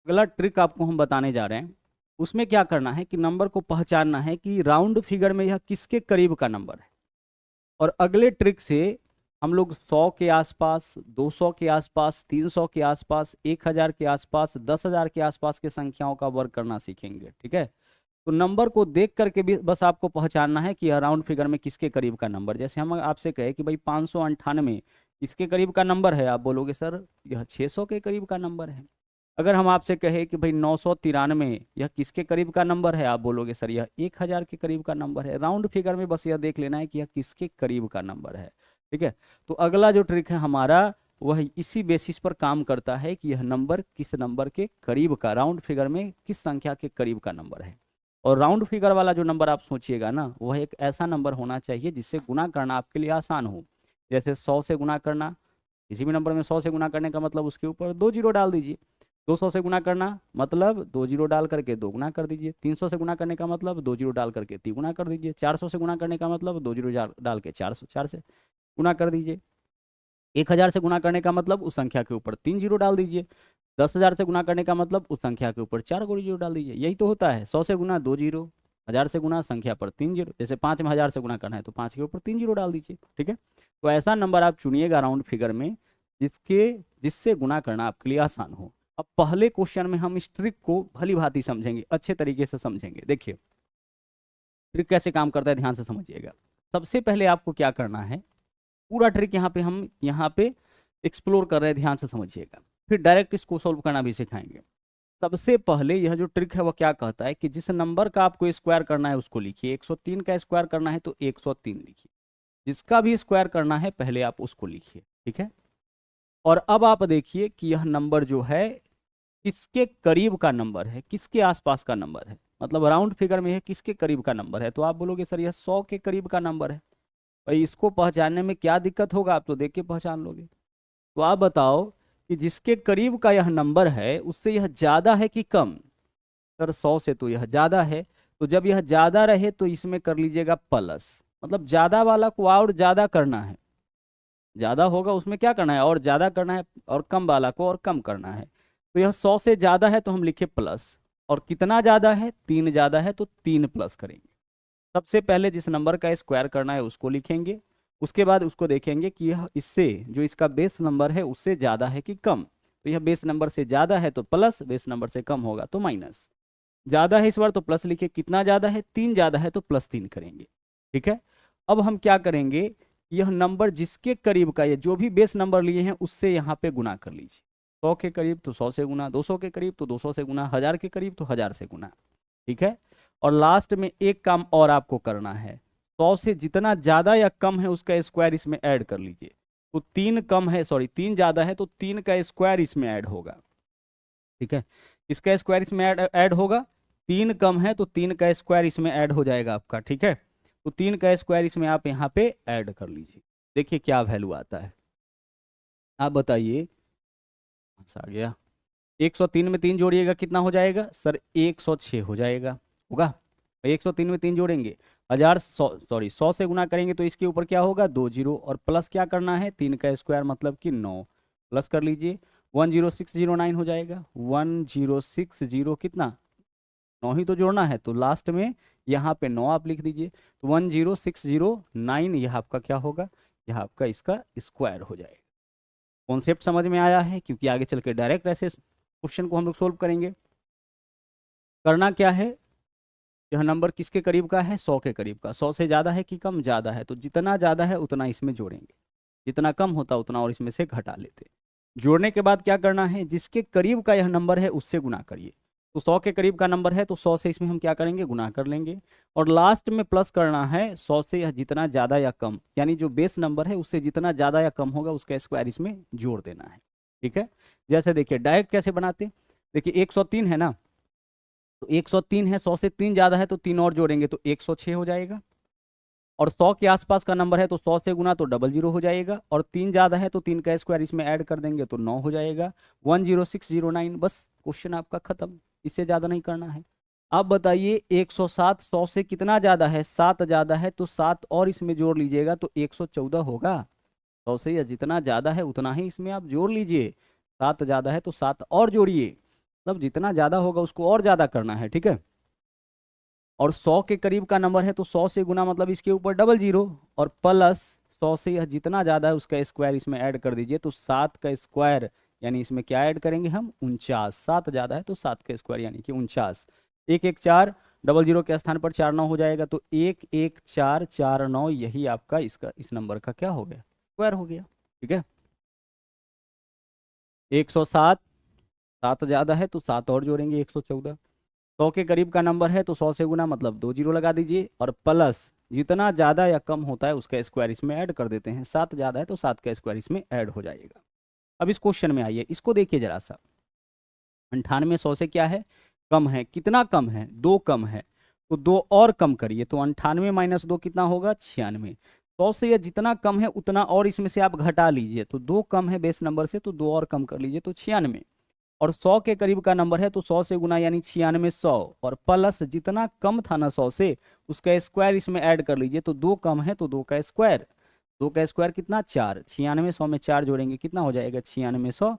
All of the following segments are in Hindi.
अगला ट्रिक आपको हम बताने जा रहे हैं। उसमें क्या करना है कि नंबर को पहचानना है कि राउंड फिगर में यह किसके करीब का नंबर है। और अगले ट्रिक से हम लोग 100 के आसपास, 200 के आसपास, 300 के आसपास, 1000 के आसपास, 10,000 के आसपास के संख्याओं का वर्क करना सीखेंगे। ठीक है, तो नंबर को देख करके भी बस आपको पहचानना है कि यह राउंड फिगर में किसके करीब का नंबर। जैसे हम आपसे कहे कि भाई 598 किसके करीब का नंबर है, आप बोलोगे सर यह 600 के करीब का नंबर है। अगर हम आपसे कहे कि भाई 993 यह किसके करीब का नंबर है, आप बोलोगे सर यह 1000 के करीब का नंबर है। राउंड फिगर में बस यह देख लेना है कि यह किसके करीब का नंबर है। ठीक है, तो अगला जो ट्रिक है हमारा वह इसी बेसिस पर काम करता है कि यह नंबर किस नंबर के करीब का, राउंड फिगर में किस संख्या के करीब का नंबर है। और राउंड फिगर वाला जो नंबर आप सोचिएगा ना, वह एक ऐसा नंबर होना चाहिए जिससे गुना करना आपके लिए आसान हो। जैसे 100 से गुना करना, किसी भी नंबर में 100 से गुना करने का मतलब उसके ऊपर 2 जीरो डाल दीजिए। 200 से गुना करना मतलब 2 जीरो डाल करके 2 गुना कर दीजिए। 300 से गुना करने का मतलब 2 जीरो डाल करके 3 गुना कर दीजिए। 400 से गुना करने का मतलब 2 जीरो डाल के 4 से गुना कर दीजिए। 1000 से गुना करने का मतलब उस संख्या के ऊपर 3 जीरो डाल दीजिए। 10,000 से गुना करने का मतलब उस संख्या के ऊपर 4 जीरो डाल दीजिए। यही तो होता है। 100 से गुना 2 जीरो, 1000 से गुना संख्या पर 3 जीरो। जैसे 5 में 1000 से गुना करना है तो 5 के ऊपर 3 जीरो डाल दीजिए। ठीक है, तो ऐसा नंबर आप चुनिएगा राउंड फिगर में जिसके जिससे गुना करना आपके लिए आसान हो। अब पहले क्वेश्चन में हम इस ट्रिक को भली भांति समझेंगे, अच्छे तरीके से समझेंगे। देखिए ट्रिक कैसे काम करता है, ध्यान से समझिएगा। सबसे पहले आपको क्या करना है, पूरा ट्रिक हम यहाँ पे एक्सप्लोर कर रहे हैं, ध्यान से समझिएगा। फिर डायरेक्ट इसको सोल्व करना भी सिखाएंगे। सबसे पहले यह जो ट्रिक है वह क्या कहता है कि जिस नंबर का आपको स्क्वायर करना है उसको लिखिए। 103 का स्क्वायर करना है तो 103 लिखिए। जिसका भी स्क्वायर करना है पहले आप उसको लिखिए। ठीक है, और अब आप देखिए कि यह नंबर जो है किसके करीब का नंबर है, किसके आसपास का नंबर है। मतलब राउंड फिगर में है किसके करीब का नंबर है। तो आप बोलोगे सर यह 100 के करीब का नंबर है। भाई इसको पहचानने में क्या दिक्कत होगा, आप तो देख के पहचान लोगे। तो आप बताओ कि जिसके करीब का यह नंबर है उससे यह ज्यादा है कि कम। सर 100 से तो यह ज्यादा है, तो जब यह ज्यादा रहे तो इसमें कर लीजिएगा प्लस। मतलब ज्यादा वाला को और ज्यादा करना है, ज्यादा होगा उसमें क्या करना है और ज्यादा करना है, और कम वाला को और कम करना है। तो यह 100 से ज्यादा है तो हम लिखे प्लस, और कितना ज्यादा है, 3 ज्यादा है तो 3 प्लस करेंगे। सबसे पहले जिस नंबर का स्क्वायर करना है उसको लिखेंगे। उसके बाद उसको देखेंगे कि यह इससे जो इसका बेस नंबर है उससे ज़्यादा है कि कम। तो यह बेस नंबर से ज़्यादा है तो प्लस, बेस नंबर से कम होगा तो माइनस। ज़्यादा है इस बार तो प्लस लिखे, कितना ज़्यादा है, 3 ज़्यादा है तो +3 करेंगे। ठीक है, अब हम क्या करेंगे, यह नंबर जिसके करीब का, ये जो भी बेस नंबर लिए हैं उससे यहाँ पे गुना कर लीजिए। 100 के करीब तो 100 से गुना, 200 के करीब तो 200 से गुना, 1000 के करीब तो 1000 से गुना। ठीक है, और लास्ट में एक काम और आपको करना है, 100 से जितना ज्यादा या कम है उसका स्क्वायर इसमें ऐड कर लीजिए। तो 3 कम है, सॉरी 3 ज्यादा है तो 3 का स्क्वायर इसमें ऐड होगा। ठीक है, इसका स्क्वायर इसमें ऐड होगा। 3 कम है तो 3 का स्क्वायर इसमें ऐड हो जाएगा आपका। ठीक है, तो 3 का स्क्वायर इसमें आप यहाँ पे ऐड कर लीजिए। देखिए क्या वैल्यू आता है, आप बताइए। आ गया। 103 में 3 जोड़िएगा कितना हो जाएगा सर, 106 हो जाएगा। होगा, 103 में 3 जोड़ेंगे, 1000 सॉरी 100 से गुना करेंगे तो इसके ऊपर क्या होगा 2 जीरो, और प्लस क्या करना है 3 का स्क्वायर मतलब कि 9, प्लस कर लीजिए 10609 हो जाएगा। 1060 कितना, 9 ही तो जोड़ना है, तो लास्ट में यहाँ पे 9 आप लिख दीजिए। तो 10609 यह आपका क्या होगा, यह आपका इसका स्क्वायर हो जाएगा। कॉन्सेप्ट समझ में आया है, क्योंकि आगे चल के डायरेक्ट ऐसे क्वेश्चन को हम लोग सोल्व करेंगे। करना क्या है, यह नंबर किसके करीब का है, 100 के करीब का। 100 से ज़्यादा है कि कम, ज़्यादा है, तो जितना ज़्यादा है उतना इसमें जोड़ेंगे, जितना कम होता उतना और इसमें से घटा लेते। जोड़ने के बाद क्या करना है, जिसके करीब का यह नंबर है उससे गुना करिए। तो 100 के करीब का नंबर है तो 100 से इसमें हम क्या करेंगे, गुना कर लेंगे। और लास्ट में प्लस करना है 100 से यह जितना ज़्यादा या कम, यानी जो बेस नंबर है उससे जितना ज़्यादा या कम होगा उसका स्क्वायर इसमें जोड़ देना है। ठीक है, जैसे देखिए डायरेक्ट कैसे बनाते, देखिए 103 है ना, तो 103 है, 100 से 3 ज्यादा है तो 3 और जोड़ेंगे तो 106 हो जाएगा। और 100 के आसपास का नंबर है तो 100 से गुना तो 00 हो जाएगा, और 3 ज्यादा है तो 3 का स्क्वायर इसमें ऐड कर देंगे तो 9 हो जाएगा। 10609, बस क्वेश्चन आपका खत्म, इससे ज्यादा नहीं करना है। अब बताइए 107, 100 से कितना ज्यादा है, 7 ज्यादा है तो 7 और इसमें जोड़ लीजिएगा तो 114 होगा। 100 से या जितना ज्यादा है उतना ही इसमें आप जोड़ लीजिए, 7 ज्यादा है तो 7 और जोड़िए। मतलब जितना ज़्यादा होगा उसको और ज़्यादा करना है, ठीक है। और 100 के करीब का नंबर है तो 100 से गुना मतलब इसके ऊपर डबल जीरो, और प्लस 100 से यह जितना ज़्यादा है उसका स्क्वायर इसमें ऐड कर दीजिए, तो 7 का स्क्वायर यानी इसमें क्या ऐड करेंगे हम, 49। 7 ज़्यादा है तो 7 का स्क्वायर यानी कि 49। 1 1 4, डबल जीरो के स्थान पर 4 9 हो जाएगा, तो 1 1 4 4 9, यही आपका इसका इस नंबर का क्या हो गया, स्क्वायर हो गया, ठीक है। 107, 7 ज़्यादा है तो 7 और जोड़ेंगे 114। 100 के करीब का नंबर है तो 100 से गुना मतलब 2 जीरो लगा दीजिए, और प्लस जितना ज़्यादा या कम होता है उसका स्क्वायर इसमें ऐड कर देते हैं। 7 ज़्यादा है तो 7 का स्क्वायर इसमें ऐड हो जाएगा। अब इस क्वेश्चन में आइए, इसको देखिए जरा सा। 98 100 से क्या है, कम है। कितना कम है, 2 कम है, तो 2 और कम करिए, तो 98 माइनस 2 कितना होगा, 96। 100 से यह जितना कम है उतना और इसमें से आप घटा लीजिए, तो 2 कम है बेस नंबर से तो 2 और कम कर लीजिए, तो 96। और 100 के करीब का नंबर है तो 100 से गुना यानी 96 100, और प्लस जितना कम था ना 100 से उसका स्क्वायर इसमें ऐड कर लीजिए, तो 2 कम है तो 2 का स्क्वायर। 2 का स्क्वायर कितना, 4। 96 100 में 4 जोड़ेंगे कितना हो जाएगा, 96 100।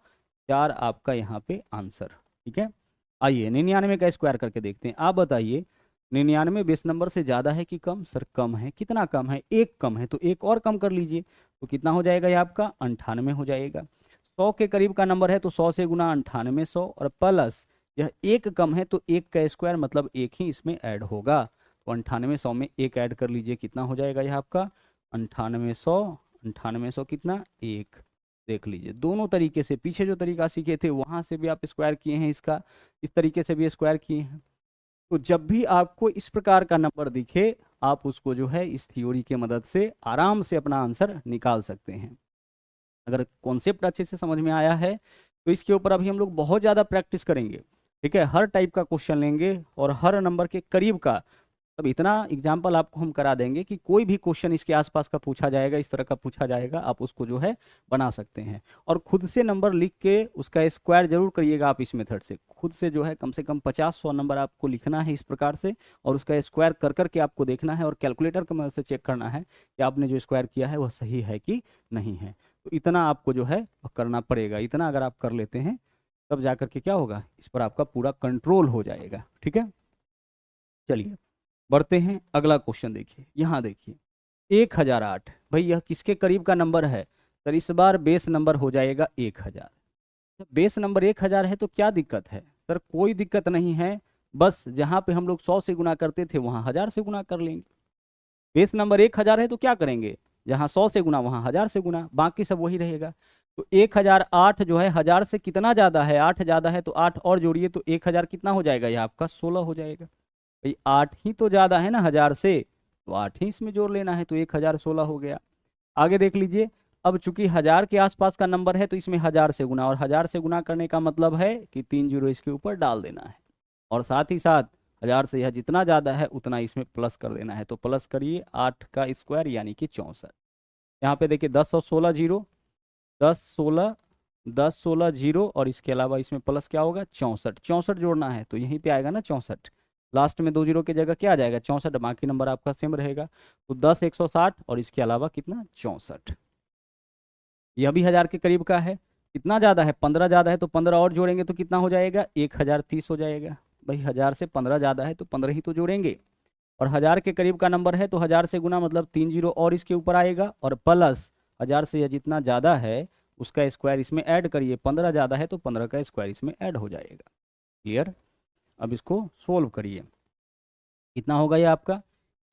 4 आपका यहाँ पे आंसर, ठीक है। आइए 99 का स्क्वायर करके देखते हैं। आप बताइए 99 बेस नंबर से ज़्यादा है कि कम, सर कम है। कितना कम है, 1 कम है, तो 1 और कम कर लीजिए, तो कितना हो जाएगा ये आपका 98 हो जाएगा। 100 के करीब का नंबर है तो 100 से गुना 98 100, और प्लस यह 1 कम है तो 1 का स्क्वायर मतलब 1 ही इसमें ऐड होगा, तो 98 100 में 1 ऐड कर लीजिए, कितना हो जाएगा यह आपका 98 100। 98 100 कितना, 1। देख लीजिए दोनों तरीके से, पीछे जो तरीका सीखे थे वहां से भी आप स्क्वायर किए हैं, इसका इस तरीके से भी स्क्वायर किए हैं। तो जब भी आपको इस प्रकार का नंबर दिखे आप उसको जो है इस थ्योरी की मदद से आराम से अपना आंसर निकाल सकते हैं। अगर कॉन्सेप्ट अच्छे से समझ में आया है तो इसके ऊपर अभी हम लोग बहुत ज़्यादा प्रैक्टिस करेंगे, ठीक है। हर टाइप का क्वेश्चन लेंगे और हर नंबर के करीब का। अब इतना एग्जाम्पल आपको हम करा देंगे कि कोई भी क्वेश्चन इसके आसपास का पूछा जाएगा, इस तरह का पूछा जाएगा, आप उसको जो है बना सकते हैं। और खुद से नंबर लिख के उसका स्क्वायर जरूर करिएगा आप इस मेथड से। खुद से जो है कम से कम 50-100 नंबर आपको लिखना है इस प्रकार से, और उसका स्क्वायर कर करके आपको देखना है और कैलकुलेटर की मदद से चेक करना है कि आपने जो स्क्वायर किया है वह सही है कि नहीं है। तो इतना आपको जो है करना पड़ेगा। इतना अगर आप कर लेते हैं तब जा करके क्या होगा, इस पर आपका पूरा कंट्रोल हो जाएगा, ठीक है। चलिए बढ़ते हैं, अगला क्वेश्चन देखिए। यहाँ देखिए 1008, भाई यह किसके करीब का नंबर है, सर इस बार बेस नंबर हो जाएगा 1000। जब बेस नंबर 1000 है तो क्या दिक्कत है, सर कोई दिक्कत नहीं है, बस जहाँ पे हम लोग 100 से गुना करते थे वहाँ 1000 से गुना कर लेंगे। बेस नंबर 1000 है तो क्या करेंगे, जहाँ 100 से गुना वहाँ 1000 से गुना, बाकी सब वही रहेगा। तो 1008 जो है 1000 से कितना ज़्यादा है, 8 ज़्यादा है, तो 8 और जोड़िए तो 1000 कितना हो जाएगा, यह आपका 16 हो जाएगा। भाई 8 ही तो ज़्यादा है ना 1000 से, तो 8 ही इसमें जोड़ लेना है, तो 1016 हो गया। आगे देख लीजिए, अब चूंकि 1000 के आसपास का नंबर है तो इसमें 1000 से गुना, और 1000 से गुना करने का मतलब है कि 3 जीरो इसके ऊपर डाल देना है, और साथ ही साथ 1000 से यह जितना ज़्यादा है उतना इसमें प्लस कर देना है। तो प्लस करिए 8 का स्क्वायर यानी कि 64। यहाँ पे देखिए 10 और 16 जीरो, 10 16 जीरो, और इसके अलावा इसमें प्लस क्या होगा, 64। 64 जोड़ना है तो यहीं पे आएगा ना 64, लास्ट में 2 जीरो की जगह क्या आ जाएगा 64, बाकी नंबर आपका सेम रहेगा। तो 10 160 और इसके अलावा कितना 64। यह भी 1000 के करीब का है। कितना ज़्यादा है, 15 ज़्यादा है, तो 15 और जोड़ेंगे तो कितना हो जाएगा 1030 हो जाएगा। भाई 1000 से 15 ज़्यादा है तो 15 ही तो जोड़ेंगे, और 1000 के करीब का नंबर है तो 1000 से गुना मतलब 3 जीरो और इसके ऊपर आएगा, और प्लस 1000 से यह जितना ज़्यादा है उसका स्क्वायर इसमें ऐड करिए। 15 ज़्यादा है तो 15 का स्क्वायर इसमें ऐड हो जाएगा। क्लियर। अब इसको सोल्व करिए, कितना होगा ये आपका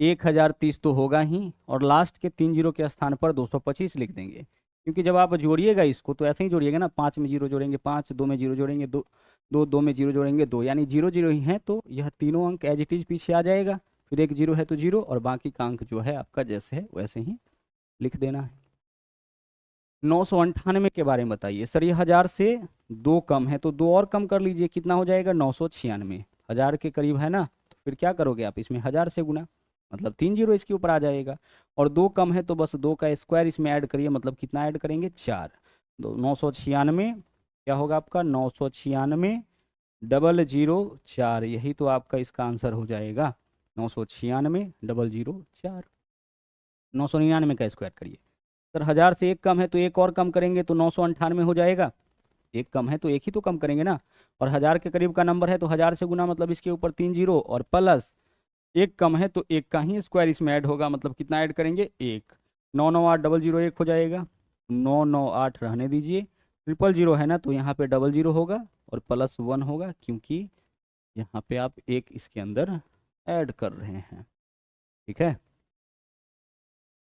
1030 तो होगा ही, और लास्ट के 3 जीरो के स्थान पर 225 लिख देंगे, क्योंकि जब आप जोड़िएगा इसको तो ऐसे ही जोड़िएगा ना, 5 में जीरो जोड़ेंगे 5, 2 में जीरो जोड़ेंगे 2, 2 में जीरो जोड़ेंगे 2, यानी जीरो जीरो ही है, तो यह तीनों अंक एज इट इज पीछे आ जाएगा, फिर एक जीरो है तो जीरो, और बाकी का अंक जो है आपका जैसे है वैसे ही लिख देना है। 998 के बारे में बताइए। सर ये 1000 से 2 कम है तो 2 और कम कर लीजिए, कितना हो जाएगा 996। 1000 के करीब है ना, तो फिर क्या करोगे आप, इसमें 1000 से गुना मतलब 3 जीरो इसके ऊपर आ जाएगा, और 2 कम है तो बस 2 का स्क्वायर इसमें ऐड करिए, मतलब कितना ऐड करेंगे 4। 996 क्या होगा आपका 996 डबल जीरो 4, यही तो आपका इसका आंसर हो जाएगा 996 डबल जीरो 4। 999 का स्क्वायर करिए। सर 1000 से 1 कम है तो 1 और कम करेंगे तो 998 हो जाएगा, एक कम है तो एक ही तो कम करेंगे ना, और 1000 के करीब का नंबर है तो 1000 से गुना, मतलब इसके ऊपर 3 जीरो, और प्लस एक कम है तो एक का ही स्क्वायर इसमें ऐड होगा, मतलब कितना ऐड करेंगे, एक। 99801 हो जाएगा, 998 रहने दीजिए, 000 है ना तो यहाँ पे 00 होगा और +1 होगा, क्योंकि यहाँ पे आप एक इसके अंदर ऐड कर रहे हैं। ठीक है,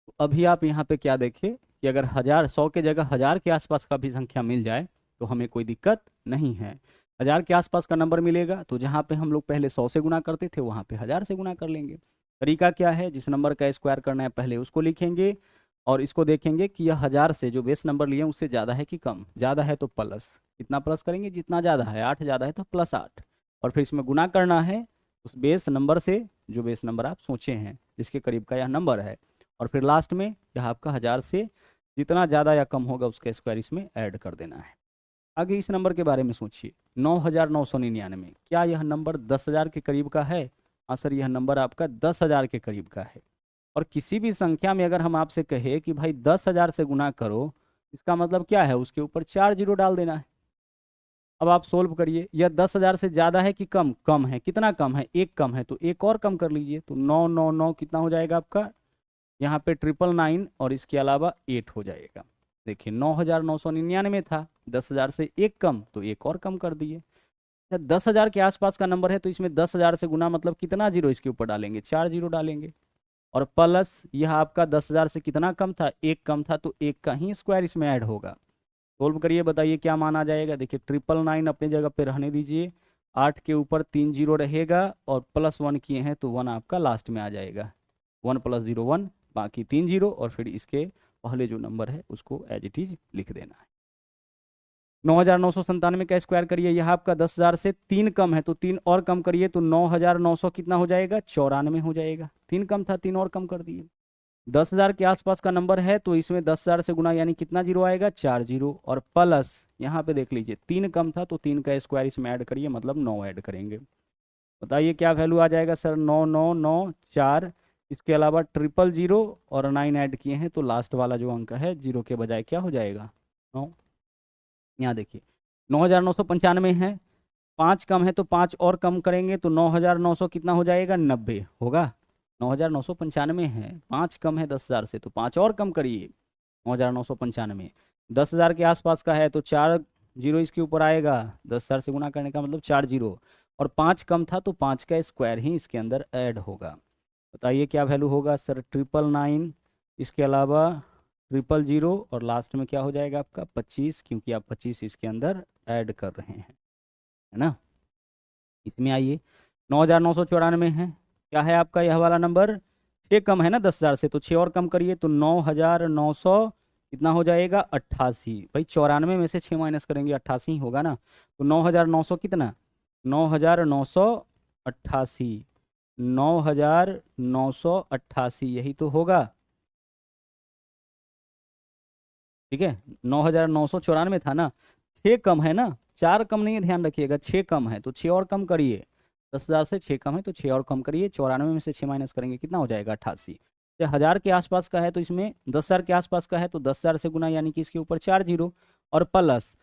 तो अभी आप यहाँ पे क्या देखिए कि अगर 1000, 100 के जगह 1000 के आसपास का भी संख्या मिल जाए तो हमें कोई दिक्कत नहीं है। 1000 के आसपास का नंबर मिलेगा तो जहाँ पे हम लोग पहले 100 से गुना करते थे वहाँ पे 1000 से गुना कर लेंगे। तरीका क्या है, जिस नंबर का स्क्वायर करना है पहले उसको लिखेंगे और इसको देखेंगे कि यह 1000 से जो बेस नंबर लिए उससे ज़्यादा है कि कम। ज़्यादा है तो प्लस, कितना प्लस करेंगे, जितना ज़्यादा है, 8 ज़्यादा है तो +8, और फिर इसमें गुना करना है उस बेस नंबर से जो बेस नंबर आप सोचे हैं जिसके करीब का यह नंबर है, और फिर लास्ट में यह आपका 1000 से जितना ज़्यादा या कम होगा उसका स्क्वायर इसमें ऐड कर देना है। आगे इस नंबर के बारे में सोचिए, 9999, क्या यह नंबर 10,000 के करीब का है? हाँ सर, यह नंबर आपका 10,000 के करीब का है। और किसी भी संख्या में अगर हम आपसे कहे कि भाई 10,000 से गुना करो, इसका मतलब क्या है, उसके ऊपर 4 जीरो डाल देना है। अब आप सोल्व करिए, यह 10,000 से ज़्यादा है कि कम? कम है। कितना कम है? एक कम है, तो एक और कम कर लीजिए, तो 999 कितना हो जाएगा आपका, यहाँ पे 999 और इसके अलावा 8 हो जाएगा। देखिए 9,999 था, 10,000 से एक कम तो एक और कम कर दिए। 10,000 के आसपास का नंबर है तो इसमें 10,000 से गुना मतलब कितना जीरो इसके ऊपर डालेंगे, 4 जीरो डालेंगे, और प्लस यह आपका 10,000 से कितना कम था, एक कम था, तो एक का ही स्क्वायर इसमें ऐड होगा। सोल्व करिए, बताइए क्या मान आ जाएगा। देखिए 999 अपनी जगह पे रहने दीजिए, 8 के ऊपर 3 जीरो रहेगा और +1 किए हैं तो 1 आपका लास्ट में आ जाएगा, 1 + 0 1, बाकी 3 जीरो, और फिर इसके पहले जो नंबर है उसको एज इट इज लिख देना है। 9,997 का स्क्वायर करिए, यह आपका 10,000 से 3 कम है तो 3 और कम करिए, तो 9,900 कितना हो जाएगा, 94 हो जाएगा। 3 कम था, 3 और कम कर दिए। 10,000 के आसपास का नंबर है तो इसमें 10,000 से गुना यानी कितना जीरो आएगा, 4 जीरो, और प्लस यहाँ पे देख लीजिए 3 कम था तो 3 का स्क्वायर इसमें ऐड करिए, मतलब 9 ऐड करेंगे। बताइए क्या वैल्यू आ जाएगा सर, 9,994, इसके अलावा 000 और 9 ऐड किए हैं तो लास्ट वाला जो अंक है जीरो के बजाय क्या हो जाएगा, 9। यहाँ देखिए 9,995 है, 5 कम है तो 5 और कम करेंगे तो 9,900 कितना हो जाएगा, 90 होगा। 9,995 है, 5 कम है 10,000 से तो 5 और कम करिए, 9,995। 10,000 के आसपास का है तो 4 जीरो इसके ऊपर आएगा, 10,000 से गुना करने का मतलब 4 जीरो, और 5 कम था तो 5 का स्क्वायर ही इसके अंदर ऐड होगा। बताइए क्या वैल्यू होगा सर, 999, इसके अलावा 000 और लास्ट में क्या हो जाएगा आपका 25, क्योंकि आप 25 इसके अंदर ऐड कर रहे हैं, है ना। इसमें आइए 9,994 है, क्या है आपका यह वाला नंबर, 6 कम है ना 10,000 से तो 6 और कम करिए तो 9,900 कितना हो जाएगा, 88। भाई 94 में से 6 माइनस करेंगे 88 होगा ना, तो 9,900 कितना, 9,988, 9,988 यही तो होगा। ठीक है, 9,994 था ना, 6 कम है ना, 4 कम नहीं है, ध्यान रखिएगा, 6 कम है तो 6 और कम करिए, 10,000 से 6 कम है तो 6 और कम करिए, 94 में से 6 माइनस करेंगे कितना हो जाएगा, 88। या 1000 के आसपास का है तो इसमें 10,000 के आसपास का है तो 10,000 से गुना यानी कि इसके ऊपर 4 जीरो, और प्लस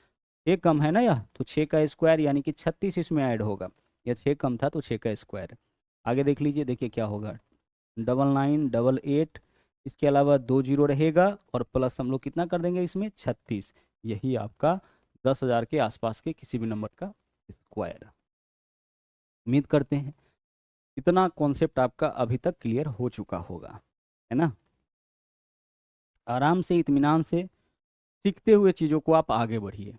6 कम है ना यह, तो 6 का स्क्वायर यानी कि 36 इसमें ऐड होगा। यह 6 कम था तो 6 का स्क्वायर। आगे देख लीजिए, देखिए क्या होगा, 9988, इसके अलावा 2 जीरो रहेगा और प्लस हम लोग कितना कर देंगे इसमें, 36। यही आपका 10,000 के आसपास के किसी भी नंबर का स्क्वायर। उम्मीद करते हैं इतना कॉन्सेप्ट आपका अभी तक क्लियर हो चुका होगा, है ना। आराम से इत्मीनान से सीखते हुए चीज़ों को आप आगे बढ़िए,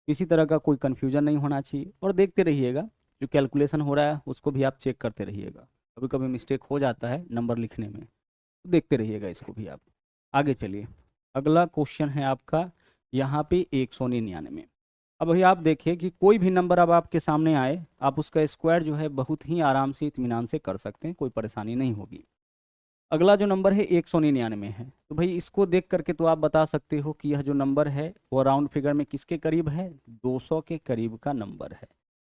किसी तरह का कोई कन्फ्यूजन नहीं होना चाहिए, और देखते रहिएगा जो कैलकुलेशन हो रहा है उसको भी आप चेक करते रहिएगा। कभी कभी मिस्टेक हो जाता है नंबर लिखने में, तो देखते रहिएगा इसको भी आप। आगे चलिए, अगला क्वेश्चन है आपका यहाँ पे 199। अब अभी आप देखिए कि कोई भी नंबर अब आपके सामने आए, आप उसका स्क्वायर जो है बहुत ही आराम से इत्मीनान से कर सकते हैं, कोई परेशानी नहीं होगी। अगला जो नंबर है 199 है, तो भाई इसको देख करके तो आप बता सकते हो कि यह जो नंबर है वो राउंड फिगर में किसके करीब है, 200 के करीब का नंबर है,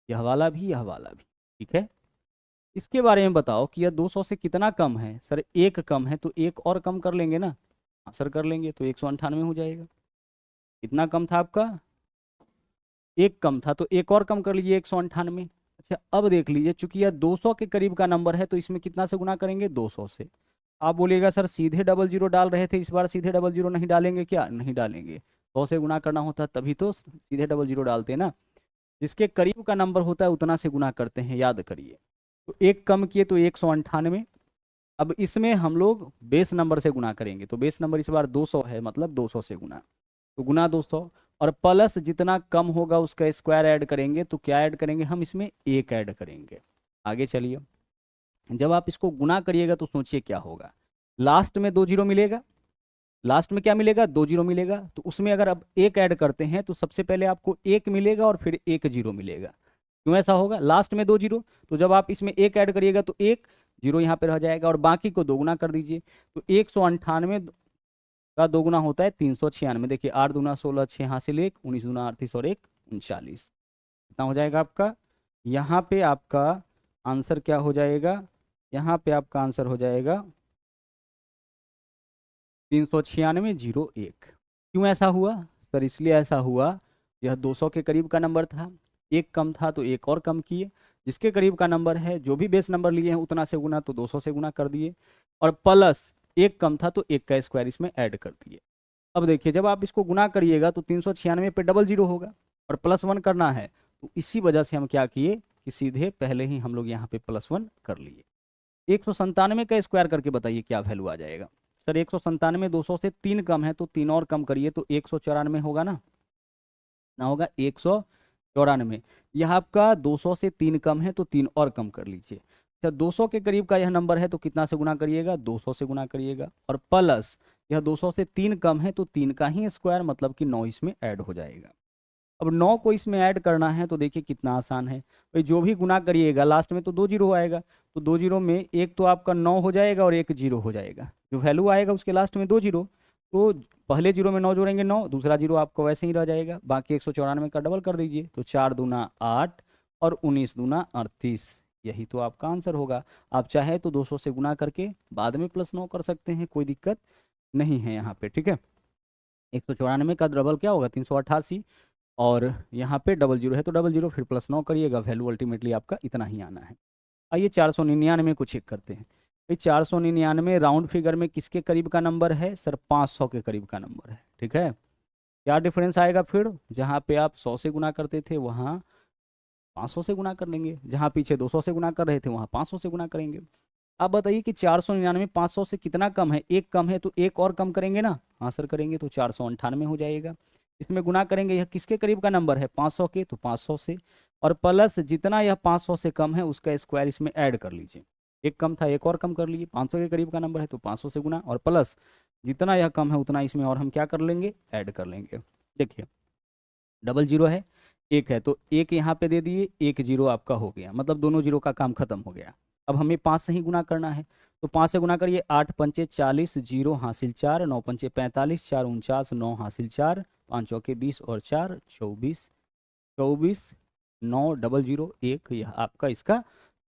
यह वाला भी यह वाला भी। ठीक है, इसके बारे में बताओ कि यह 200 से कितना कम है। सर एक कम है तो एक और कम कर लेंगे ना, हाँ सर कर लेंगे, तो 198 हो जाएगा। कितना कम था आपका, एक कम था तो एक और कम कर लीजिए 198। अच्छा अब देख लीजिए, चूंकि यह 200 के करीब का नंबर है तो इसमें कितना से गुना करेंगे, 200 से। आप बोलिएगा सर सीधे डबल जीरो डाल रहे थे, इस बार सीधे डबल जीरो नहीं डालेंगे क्या? नहीं डालेंगे, 100 से गुना करना होता तभी तो सीधे डबल जीरो डालते हैं ना। जिसके करीब का नंबर होता है उतना से गुना करते हैं, याद करिए। तो एक कम किए तो 198। अब इसमें हम लोग बेस नंबर से गुना करेंगे, तो बेस नंबर इस बार 200 है, मतलब 200 से गुना, तो गुना 200। और प्लस जितना कम होगा उसका स्क्वायर ऐड करेंगे, तो क्या ऐड करेंगे हम इसमें, एक ऐड करेंगे। आगे चलिए, जब आप इसको गुना करिएगा तो सोचिए क्या होगा, लास्ट में 2 जीरो मिलेगा। लास्ट में क्या मिलेगा, 2 जीरो मिलेगा। तो उसमें अगर अब एक ऐड करते हैं तो सबसे पहले आपको एक मिलेगा और फिर एक जीरो मिलेगा। क्यों ऐसा होगा, लास्ट में 2 जीरो, तो जब आप इसमें एक ऐड करिएगा तो एक जीरो यहाँ पे रह जाएगा और बाकी को दोगुना कर दीजिए। तो 198 का दोगुना होता है 396। देखिए 8 दूना 16, 6 हासिल 1, 19 दूना 38 और 1 39। कितना हो जाएगा आपका, यहाँ पे आपका आंसर क्या हो जाएगा, यहाँ पे आपका आंसर हो जाएगा 396,01। क्यों ऐसा हुआ सर, इसलिए ऐसा हुआ, यह 200 के करीब का नंबर था, एक कम था तो एक और कम किए, जिसके करीब का नंबर है जो भी बेस नंबर लिए हैं उतना से गुना, तो 200 से गुना कर दिए, और प्लस एक कम था तो एक का स्क्वायर इसमें ऐड कर दिए। अब देखिए जब आप इसको गुना करिएगा तो 396 पे डबल जीरो होगा और +1 करना है, तो इसी वजह से हम क्या किए कि सीधे पहले ही हम लोग यहाँ पे +1 कर लिए। 197 का स्क्वायर करके बताइए क्या वैल्यू आ जाएगा। सर 197 200 से 3 कम है तो 3 और कम करिए तो 194 होगा ना होगा 194। यह आपका 200 से 3 कम है तो 3 और कम कर लीजिए। अच्छा 200 के करीब का यह नंबर है तो कितना से गुना करिएगा, 200 से गुना करिएगा, और प्लस यह 200 से 3 कम है तो 3 का ही स्क्वायर, मतलब कि 9 इसमें ऐड हो जाएगा। अब 9 को इसमें ऐड करना है तो देखिए कितना आसान है भाई, जो भी गुना करिएगा लास्ट में तो 2 जीरो आएगा, तो 2 जीरो में एक तो आपका 9 हो जाएगा और एक जीरो हो जाएगा, जो वैल्यू आएगा उसके लास्ट में 2 जीरो, तो पहले जीरो में 9 जोड़ेंगे 9, दूसरा जीरो आपका वैसे ही रह जाएगा, बाकी 194 का डबल कर दीजिए, तो 4 दूना 8 और 19 दूना 38, यही तो आपका आंसर होगा। आप चाहे तो 200 से गुना करके बाद में +9 कर सकते हैं, कोई दिक्कत नहीं है यहाँ पे, ठीक है। 194 का डबल क्या होगा, 388, और यहाँ पे डबल जीरो है तो डबल जीरो, फिर +9 करिएगा, वैल्यू अल्टीमेटली आपका इतना ही आना है। आइए 499 को चेक करते हैं। भाई 499 राउंड फिगर में किसके करीब का नंबर है सर, 500 के करीब का नंबर है, ठीक है। क्या डिफरेंस आएगा फिर, जहाँ पे आप 100 से गुना करते थे वहाँ 500 से गुना कर लेंगे, जहाँ पीछे 200 से गुना कर रहे थे वहाँ 500 से गुना करेंगे। आप बताइए कि 499 500 से कितना कम है, एक कम है तो एक और कम करेंगे ना, हाँ सर करेंगे, तो 498 हो जाएगा। इसमें गुना करेंगे, यह किसके करीब का नंबर है, 500 के, तो 500 से, और प्लस जितना यह 500 से कम है उसका स्क्वायर इसमें ऐड कर लीजिए। एक कम था एक और कम कर लिए, 500 के करीब का नंबर है तो 500 से गुना, और प्लस जितना यह कम है उतना इसमें और हम क्या कर लेंगे, ऐड कर लेंगे। देखिए डबल जीरो है, एक है तो एक यहाँ पे दे दिए, एक जीरो आपका हो गया, मतलब दोनों जीरो का काम खत्म हो गया। अब हमें 5 से ही गुना करना है, तो 5 से गुना करिए, 8 पंचे 40, जीरो हासिल 4, 9 पंचे 45, 4 49, 9 हासिल 4, 5 चौके 20 और 4 24, 24 9 डबल जीरो 1, यह आपका इसका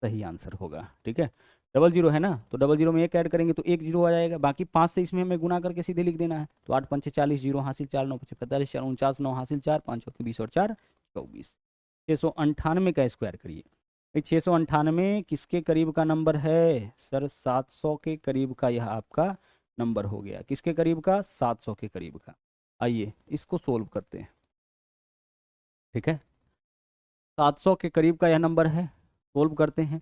सही आंसर होगा, ठीक है। डबल जीरो है ना, तो डबल जीरो में एक ऐड करेंगे तो एक जीरो आ जाएगा, बाकी 5 से इसमें हमें गुना करके सीधे लिख देना है, तो 8 पंचे 40, जीरो हासिल 4, 9 पंचे 45, 4 49, 9 हासिल 4, 5 चौके 20 और 4 24। 698 का स्क्वायर करिए। 698 किसके करीब का नंबर है सर, 700 के करीब का यह आपका नंबर हो गया, किसके करीब का, 700 के करीब का। आइए इसको सोल्व करते हैं, ठीक है। 700 के करीब का यह नंबर है, सोल्व करते हैं।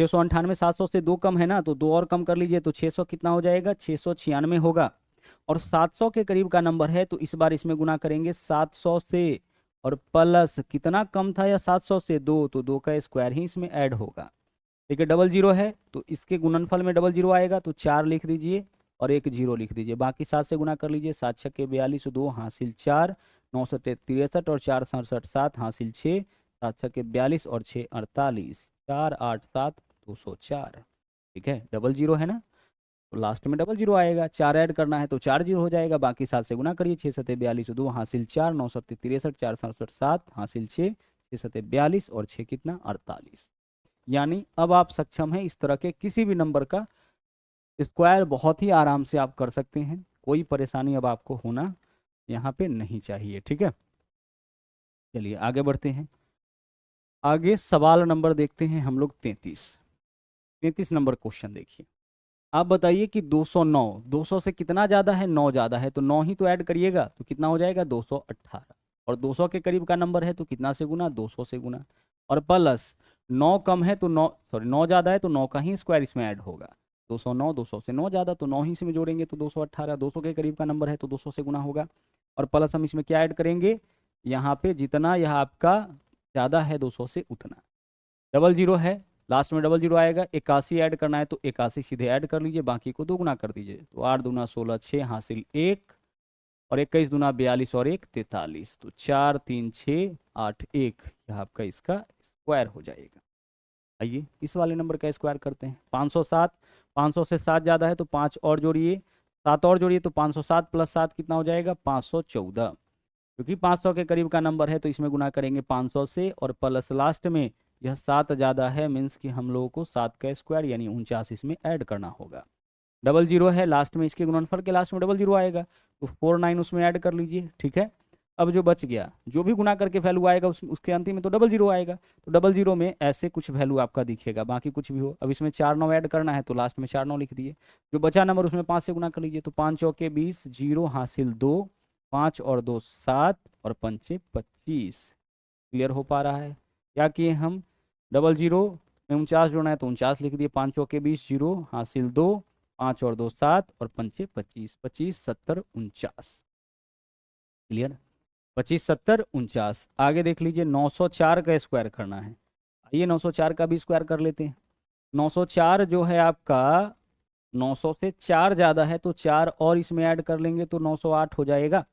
698 700 से 2 कम है ना, तो 2 और कम कर लीजिए, तो 600 कितना हो जाएगा, 696 होगा। और 700 के करीब का नंबर है तो इस बार इसमें गुना करेंगे 700 से, और प्लस कितना कम था या 700 से 2, तो 2 का स्क्वायर ही इसमें ऐड होगा, ठीक है। डबल जीरो है तो इसके गुणनफल में डबल जीरो आएगा, तो 4 लिख दीजिए और एक जीरो लिख दीजिए, बाकी 7 से गुना कर लीजिए, 7 छक्के 42, 2 हासिल 4, 9 सत्ते 63 और 4 67, 7 हासिल 6, 7 छक्के 42 और 6 48, 4 8 7 204, ठीक है। डबल जीरो है ना, तो लास्ट में डबल जीरो आएगा, 4 ऐड करना है तो 4 जीरो हो जाएगा, बाकी 7 से गुना करिए, 6 सत्ते 42, 2 हासिल 4, 9 सत्ते 63, 4 67, 7 हासिल 6, 6 सत्ते 42 और 6 कितना 48। यानी अब आप सक्षम हैं इस तरह के किसी भी नंबर का स्क्वायर बहुत ही आराम से आप कर सकते हैं, कोई परेशानी अब आपको होना यहाँ पे नहीं चाहिए, ठीक है। चलिए आगे बढ़ते हैं। आगे सवाल नंबर देखते हैं हम लोग 33 नंबर क्वेश्चन देखिए। आप बताइए कि 209, 200 से कितना ज़्यादा है, 9 ज़्यादा है, तो 9 ही तो ऐड करिएगा तो कितना हो जाएगा 218। और 200 के करीब का नंबर है तो कितना से गुना, 200 से गुना। और प्लस 9 कम है तो 9, सॉरी 9 ज़्यादा है तो 9 का ही स्क्वायर इसमें ऐड होगा। 209, 200 से 9 ज़्यादा तो 9 ही से में जोड़ेंगे तो 218। 200 के करीब का नंबर है तो 200 से गुना होगा। और प्लस हम इसमें क्या ऐड करेंगे, यहाँ पे जितना यह आपका ज़्यादा है 200 से उतना। डबल जीरो है, लास्ट में डबल जीरो आएगा। 81 ऐड करना है तो 81 सीधे ऐड कर लीजिए, बाकी को दोगुना कर दीजिए। तो 8 दूना 16, 6 हासिल 1, और 21 दूना 42 और 1 43। तो 4 3 6 8 1, यह आपका इसका स्क्वायर हो जाएगा। आइए इस वाले नंबर का स्क्वायर करते हैं। 507, 500 से 7 ज़्यादा है तो 5 और जोड़िए, 7 और जोड़िए तो 507 प्लस 7 कितना हो जाएगा 514। क्योंकि 500 के करीब का नंबर है तो इसमें गुना करेंगे 500 से, और प्लस लास्ट में यह 7 ज़्यादा है, मीन्स कि हम लोगों को 7 का स्क्वायर यानी 49 इसमें ऐड करना होगा। डबल जीरो है लास्ट में, इसके गुणनफल के लास्ट में डबल जीरो आएगा तो 49 उसमें ऐड कर लीजिए। ठीक है, अब जो बच गया, जो भी गुना करके वैल्यू आएगा उसके अंतिम में तो डबल जीरो आएगा। तो डबल जीरो में ऐसे कुछ वैल्यू आपका दिखेगा, बाकी कुछ भी हो। अब इसमें 4 9 ऐड करना है तो लास्ट में 4 9 लिख दिए। जो बचा नंबर उसमें 5 से गुना कर लीजिए, तो 5 चौके 20, जीरो हासिल 2, 5 और 2 7, और 5 25। क्लियर हो पा रहा है? क्या किए हम, डबल जीरो में 49 जोड़ना है तो 49 लिख दिए। 5 चौके 20, जीरो हासिल 2, 5 और 2 7, और 5 25, 25 70 49। क्लियर, 25 70 49। आगे देख लीजिए 904 का स्क्वायर करना है। आइए 904 का भी स्क्वायर कर लेते हैं। 904 जो है आपका 900 से 4 ज़्यादा है तो 4 और इसमें ऐड कर लेंगे तो 908 हो जाएगा।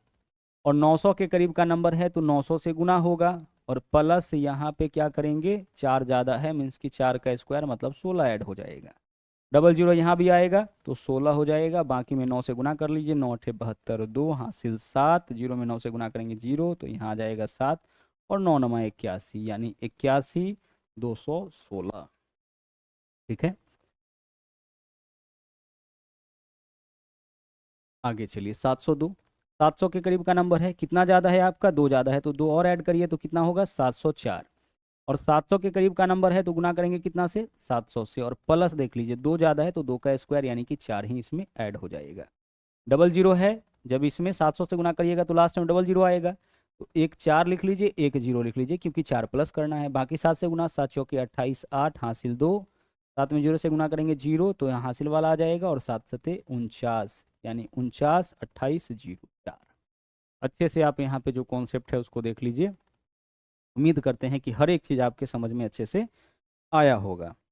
और 900 के करीब का नंबर है तो 900 से गुना होगा, और प्लस यहाँ पे क्या करेंगे, 4 ज़्यादा है मीन्स कि 4 का स्क्वायर मतलब 16 ऐड हो जाएगा। डबल जीरो यहाँ भी आएगा तो 16 हो जाएगा, बाकी में 9 से गुना कर लीजिए। 9 अठे 72, 2 हासिल 7, जीरो में 9 से गुना करेंगे जीरो, तो यहाँ आ जाएगा 7, और 9 नमा 81 यानी 81 216। ठीक है, आगे चलिए 702, 700 के करीब का नंबर है, कितना ज़्यादा है आपका, 2 ज़्यादा है तो 2 और ऐड करिए तो कितना होगा 704। और 700 के करीब का नंबर है तो गुना करेंगे कितना से, 700 से, और प्लस देख लीजिए 2 ज़्यादा है तो 2 का स्क्वायर यानी कि 4 ही इसमें ऐड हो जाएगा। डबल जीरो है, जब इसमें 700 से गुना करिएगा तो लास्ट में डबल जीरो आएगा, तो एक 4 लिख लीजिए, एक जीरो लिख लीजिए, क्योंकि 4 प्लस करना है। बाकी 7 से गुना, 7 चौके 28, 8 हासिल 2, 7 में जीरो से गुना करेंगे जीरो, तो यहाँ हासिल वाला आ जाएगा, और 7 सते 49 यानी 49 28 जीरो 4। अच्छे से आप यहाँ पे जो कॉन्सेप्ट है उसको देख लीजिए। उम्मीद करते हैं कि हर एक चीज़ आपके समझ में अच्छे से आया होगा।